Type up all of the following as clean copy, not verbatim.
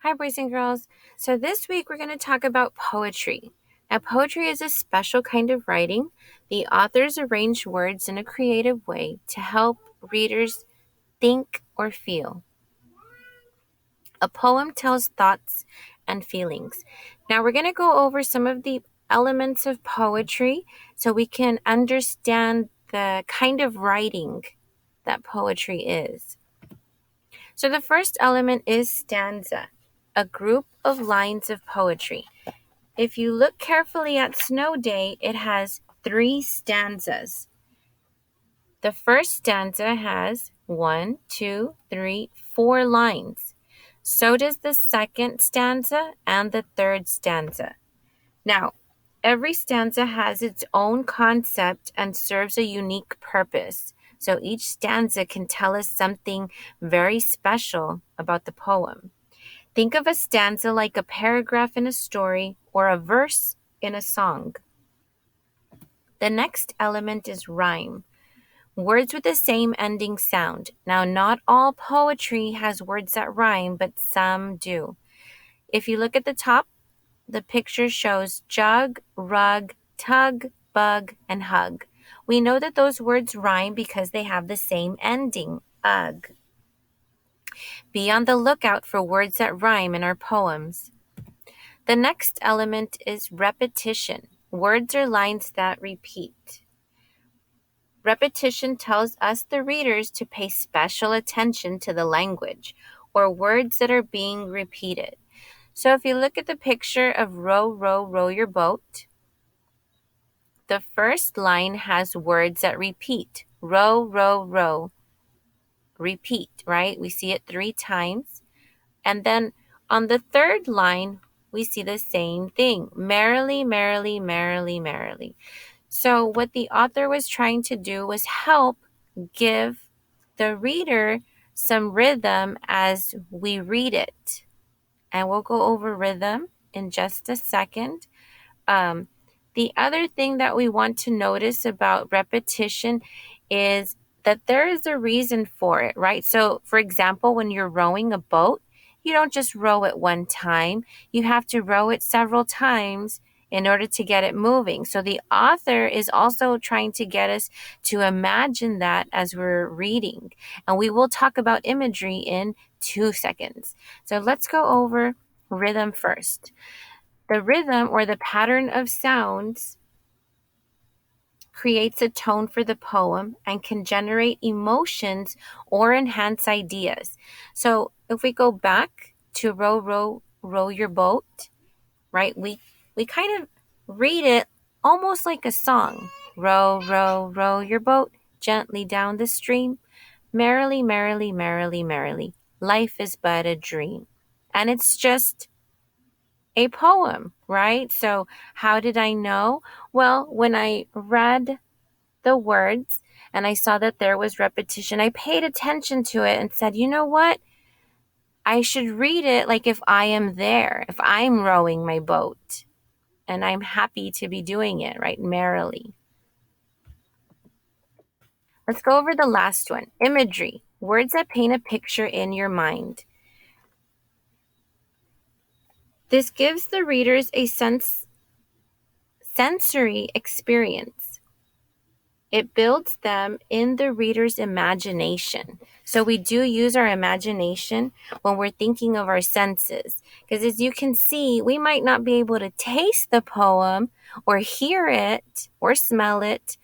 Hi, boys and girls. So, this week we're going to talk about poetry. Now, poetry is a special kind of writing. The authors arrange words in a creative way to help readers think or feel. A poem tells thoughts and feelings. Now, we're going to go over some of the elements of poetry so we can understand the kind of writing that poetry is. So, the first element is stanza, a group of lines of poetry. If you look carefully at Snow Day, it has 3 stanzas. The first stanza has 1, 2, 3, 4 lines. So does the second stanza and the third stanza. Now, every stanza has its own concept and serves a unique purpose. So each stanza can tell us something very special about the poem. Think of a stanza like a paragraph in a story or a verse in a song. The next element is rhyme. Words with the same ending sound. Now, not all poetry has words that rhyme, but some do. If you look at the top, the picture shows jug, rug, tug, bug, and hug. We know that those words rhyme because they have the same ending, ugh. Be on the lookout for words that rhyme in our poems. The next element is repetition. Words or lines that repeat. Repetition tells us, the readers, to pay special attention to the language or words that are being repeated. So if you look at the picture of row, row, row your boat, the first line has words that repeat. Row, row, row. Repeat, right? We see it 3 times. And then on the third line, we see the same thing. Merrily, merrily, merrily, merrily. So what the author was trying to do was help give the reader some rhythm as we read it. And we'll go over rhythm in just a second. The other thing that we want to notice about repetition is that there is a reason for it, right? So, for example, when you're rowing a boat, you don't just row it one time. You have to row it several times in order to get it moving. So the author is also trying to get us to imagine that as we're reading. And we will talk about imagery in 2 seconds. So let's go over rhythm first. The rhythm, or the pattern of sounds, creates a tone for the poem and can generate emotions or enhance ideas. So if we go back to row, row, row your boat, right? We kind of read it almost like a song. Row, row, row your boat gently down the stream. Merrily, merrily, merrily, merrily. Life is but a dream. And it's just a poem, right? So how did I know? Well, when I read the words and I saw that there was repetition, I paid attention to it and said, you know what? I should read it like if I am there, if I'm rowing my boat and I'm happy to be doing it, right? Merrily. Let's go over the last one. Imagery. Words that paint a picture in your mind. This gives the readers a sensory experience. It builds them in the reader's imagination. So we do use our imagination when we're thinking of our senses. Because as you can see, we might not be able to taste the poem or hear it or smell it.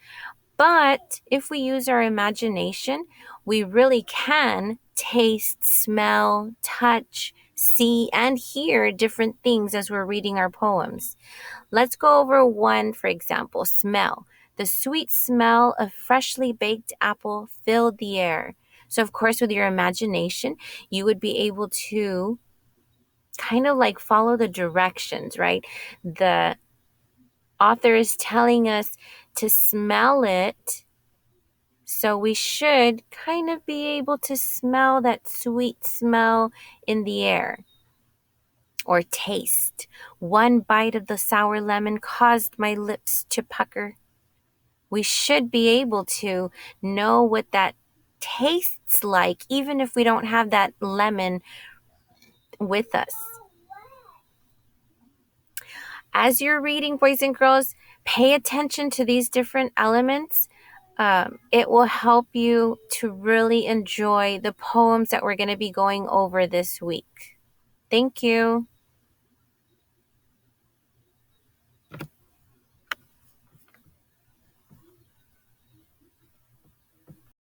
But if we use our imagination, we really can taste, smell, touch, see, and hear different things as we're reading our poems. Let's go over one, for example, smell. The sweet smell of freshly baked apple filled the air. So, of course, with your imagination, you would be able to kind of like follow the directions, right? The author is telling us to smell it. So we should kind of be able to smell that sweet smell in the air. Or taste. One bite of the sour lemon caused my lips to pucker. We should be able to know what that tastes like, even if we don't have that lemon with us. As you're reading, boys and girls, pay attention to these different elements. It will help you to really enjoy the poems that we're going to be going over this week. Thank you.